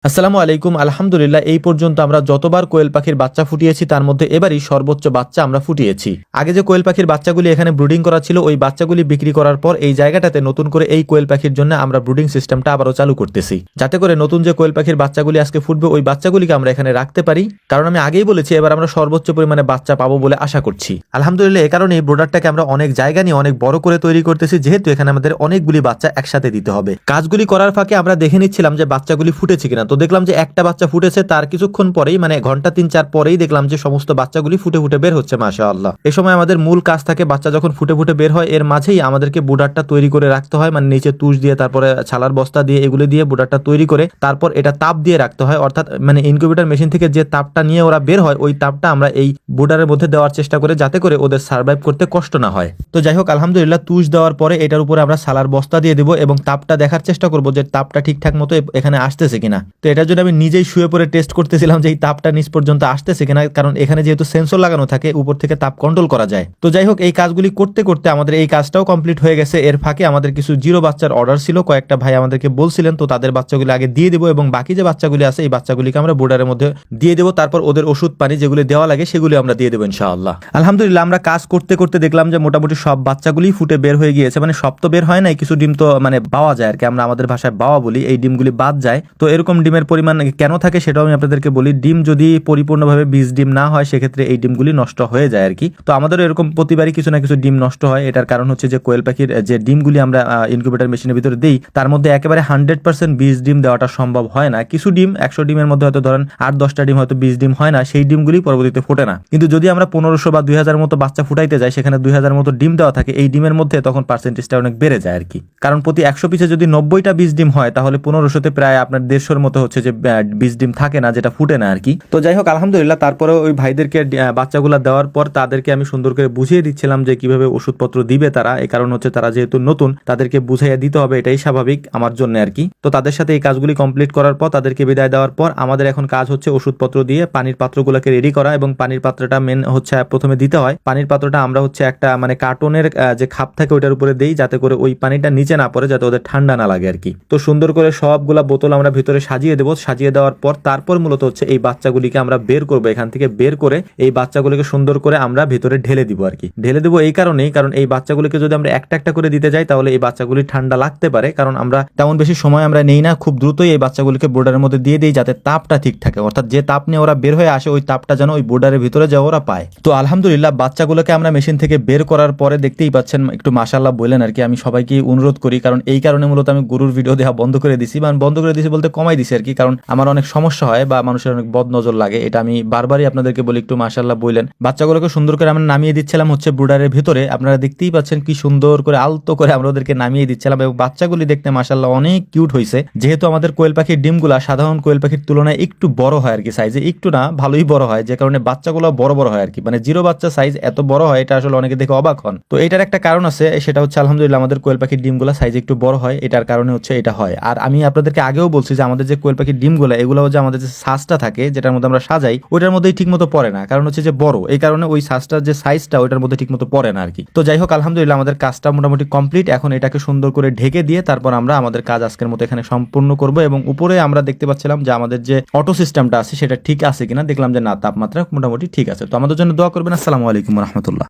আসসালামু আলাইকুম। আলহামদুলিল্লাহ, এই পর্যন্ত আমরা যতবার কোয়েল পাখির বাচ্চা ফুটিয়েছি তার মধ্যে এবারই সর্বোচ্চ বাচ্চা আমরা ফুটিয়েছি। আগে যে কোয়েল পাখির বাচ্চাগুলি এখানে ব্রুডিং করা ছিল, ওই বাচ্চাগুলি বিক্রি করার পর এই জায়গাটাতে নতুন করে এই কোয়েল পাখির জন্য আমরা ব্রুডিং সিস্টেমটা আবারও চালু করতেছি, যাতে করে নতুন যে কোয়েল পাখির বাচ্চাগুলি আজকে ফুটবে ওই বাচ্চাগুলিকে আমরা এখানে রাখতে পারি। কারণ আমি আগেই বলেছি এবার আমরা সর্বোচ্চ পরিমাণে বাচ্চা পাবো বলে আশা করছি। আলহামদুলিল্লাহ, এ কারণে এই ব্রোডারটাকে আমরা অনেক জায়গা নিয়ে অনেক বড় করে তৈরি করতেছি, যেহেতু এখানে আমাদের অনেকগুলি বাচ্চা একসাথে দিতে হবে। কাজগুলি করার ফাঁকে আমরা দেখে নিচ্ছিলাম যে বাচ্চাগুলি ফুটেছে কিনা। তো দেখলাম যে একটা বাচ্চা ফুটেছে, তার কিছুক্ষণ পরেই মানে ঘন্টা 3-4 পরেই দেখলাম যে সমস্ত বাচ্চাগুলি ফুটে ফুটে বের হচ্ছে। মাশাআল্লাহ, এই সময় আমাদের মূল কাজ থাকে বাচ্চা যখন ফুটে ফুটে বের হয় এর মাঝেই আমাদেরকে বুডারটা তৈরি করে রাখতে হয়, মানে নিচে তুষ দিয়ে তারপরে ছালার বস্তা দিয়ে এগুলো দিয়ে বুডারটা তৈরি করে তারপর এটা তাপ দিয়ে রাখতে হয়। অর্থাৎ মানে ইনকিউবেটর মেশিন থেকে যে তাপটা নিয়ে ওরা বের হয় ওই তাপটা আমরা এই বুডারের মধ্যে দেওয়ার চেষ্টা করে, যাতে করে ওদের সার্ভাইভ করতে কষ্ট না হয়। তো যাই হোক, আলহামদুলিল্লাহ, তুষ দেওয়ার পরে এটার উপরে আমরা ছালার বস্তা দিয়ে দেবো এবং তাপটা দেখার চেষ্টা করবো যে তাপটা ঠিকঠাক মতো এখানে আসতেছে কিনা। তো এটার জন্য আমি নিজেই শুয়ে পড়ে টেস্ট করতেছিলাম যে এই তাপটা নিচ পর্যন্ত আসতেছে কিনা, কারণ এখানে যেহেতু সেন্সর লাগানো থাকে উপর থেকে তাপ কন্ট্রোল করা যায়। তো যাই হোক, এই কাজগুলি করতে করতে আমাদের এই কাজটাও কমপ্লিট হয়ে গেছে। এর ফাঁকে আমাদের কিছু জিরো বাচ্চার অর্ডার ছিল, কয়েকটা ভাই আমাদেরকে বলছিলেন, তো তাদের বাচ্চাগুলি আগে দিয়ে দেবো এবং বাকি যে বাচ্চাগুলি আছে এই বাচ্চাগুলিকে আমরা বোর্ডারের মধ্যে দিয়ে দেবো। তারপর ওদের ওষুধ পানি যেগুলি দেওয়া লাগে সেগুলি আমরা দিয়ে দেবো ইনশাআল্লাহ। আলহামদুলিল্লাহ, আমরা কাজ করতে করতে দেখলাম যে মোটামুটি সব বাচ্চাগুলি ফুটে বের হয়ে গিয়েছে। মানে সব তো বের হয় নাই, কিছু ডিম তো মানে পাওয়া যায় আর কি, আমরা আমাদের ভাষায় বাওয়া বলি, এই ডিমগুলি বাদ যায়। তো এরকম ডিমের পরিমাণ কেন থাকে সেটাও আমি আপনাদেরকে বলি। ডিম যদি পরিপূর্ণভাবে বীজ ডিম না হয় সেক্ষেত্রে এই ডিমগুলি নষ্ট হয়ে যায় আর কি। তো আমাদেরও এরকম প্রতিবারই কিছু না কিছু ডিম নষ্ট হয়। এটার কারণ হচ্ছে যে কোয়েল পাখির যে ডিমগুলি আমরা ইনকিউবেটর মেশিনের ভিতরে দিই তার মধ্যে একেবারে 100% বীজ ডিম দেওয়াটা সম্ভব হয় না। কিছু ডিম 100 ডিমের মধ্যে হয়তো ধরেন 8-10টা ডিম হয়তো বীজ ডিম হয় না, সেই ডিমগুলি পরবর্তীতে ফোটে না। কিন্তু যদি আমরা 1500 বা 2000 মতো বাচ্চা ফুটাইতে যাই, সেখানে 2000 মতো ডিম দেওয়া থাকে, এই ডিমের মধ্যে তখন পার্সেন্টেজটা অনেক বেড়ে যায় আর কি। কারণ প্রতি 100 পিসে যদি 90টা বীজ ডিম হয় তাহলে 1500তে প্রায় আপনার 150-র মতো হচ্ছে যে বীজ ডিম থাকে না, যেটা ফুটে না আর কি। তো যাই হোক, আলহামদুলিল্লাহ, তারপরে ওই ভাইদেরকে বাচ্চাগুলো দেওয়ার পর তাদেরকে আমি সুন্দর করে বুঝিয়ে দিচ্ছিলাম যে কিভাবে ওষুধপত্র দিবে তারা। এই কারণ হচ্ছে তারা যেহেতু নতুন, তাদেরকে বুঝাইয়া দিতে হবে, এটাই স্বাভাবিক আমার জন্য আর কি। তো তাদের সাথে এই কাজগুলি কমপ্লিট করার পর তাদেরকে বিদায় দেওয়ার পর আমাদের এখন কাজ হচ্ছে ওষুধপত্র দিয়ে পানির পাত্রগুলোকে রেডি করা। এবং পানির পাত্রটা মেন হচ্ছে প্রথমে দিতে হয়। পানির পাত্রটা আমরা হচ্ছে একটা মানে কার্টনের যে খাপ থাকে ওইটার উপরে দেই, যাতে করে ওই পানিটা নিচে না পড়ে, যাতে ওদের ঠান্ডা না লাগে আর কি। তো সুন্দর করে সবগুলা বোতল আমরা ভিতরে সাজিয়ে দেবো। সাজিয়ে দেওয়ার পর তারপর মূলত হচ্ছে এই বাচ্চাগুলিকে আমরা বের করবো। এখান থেকে বের করে এই বাচ্চাগুলিকে সুন্দর করে আমরা ভিতরে ঢেলে দিব আর কি। ঢেলে দেবো এই কারণেই, কারণ এই বাচ্চাগুলিকে যদি আমরা একটা একটা করে দিতে যাই তাহলে এই বাচ্চাগুলি ঠান্ডা লাগতে পারে। কারণ আমরা তেমন বেশি সময় আমরা নেই না, খুব দ্রুতই এই বাচ্চাগুলিকে বোর্ডারের মধ্যে দিয়ে দিই, যাতে তাপটা ঠিক থাকে। অর্থাৎ যে তাপ নিয়ে ওরা বের হয়ে আসে ওই তাপটা যেন ওই বোর্ডারের ভিতরে যাওয়া ওরা পায়। তো আলহামদুলিল্লাহ, বাচ্চাগুলোকে আমরা মেশিন থেকে বের করার পরে দেখতেই পাচ্ছেন, একটু মাশাআল্লাহ বললেন আর কি। আমি সবাইকে অনুরোধ করি, কারণ এই কারণে মূলত আমি গরুর ভিডিও দেওয়া বন্ধ করে দিছি, মানে বন্ধ করে দিছি বলতে কমাই দিছি আর কি। কারণ আমার অনেক সমস্যা হয় বা মানুষের অনেক বদ নজর লাগে, এটা আমি বারবারই আপনাদেরকে বলি। একটু মাশাআল্লাহ বললেন। বাচ্চাগুলোকে সুন্দর করে আমরা নামিয়ে দিচ্ছিলাম হচ্ছে ব্রুডারের ভিতরে। আপনারা দেখতেই পাচ্ছেন কি সুন্দর করে আলতো করে আমরা ওদেরকে নামিয়ে দিচ্ছিলাম এবং বাচ্চাগুলি দেখতে মাশাআল্লাহ অনেক কিউট হয়েছে। যেহেতু আমাদের কোয়েল পাখির ডিমগুলা সাধারণ কোয়েল পাখির তুলনায় একটু বড় হয় আর কি, সাইজে একটু না ভালোই বড় হয়, যে কারণে বাচ্চাগুলো বড় বড় হয় আর কি। মানে জিরো বাচ্চা সাইজ এত বড় হয়, এটা আসলে অনেকে দেখে অবাক হন। তো এটার একটা কারণ আছে, সেটা হচ্ছে আলহামদুলিল্লাহ আমাদের কোয়েল পাখির ডিমগুলা সাইজ একটু বড় হয়, এটার কারণে হচ্ছে এটা হয়। আর আমি আপনাদেরকে আগেও বলছি যে আমাদের যে কোয়েল পাখির ডিমগুলা এগুলো যে আমাদের যে সাজটা থাকে যেটার মধ্যে আমরা সাজাই ওইটার মধ্যে ঠিক মতো পড়ে না, কারণ হচ্ছে যে বড়, এই কারণে ওই সাজটার যে সাইজটা ওইটার মধ্যে ঠিক মতো পড়ে না আর কি। তো যাই হোক, আলহামদুলিল্লাহ আমাদের কাজটা মোটামুটি কমপ্লিট। এখন এটাকে সুন্দর করে ঢেকে দিয়ে তারপর আমরা আমাদের কাজ আজকের মতো এখানে সম্পূর্ণ করব। এবং উপরে আমরা দেখতে পাচ্ছিলাম যে আমাদের যে অটো সিস্টেমটা আছে সেটা ঠিক আছে কিনা, দেখলাম যে না, তাপমাত্রা মোটামুটি ঠিক আছে। তো আমাদের জন্য দোয়া করবেন। আসসালামু আলাইকুম রহমতুল্লাহ।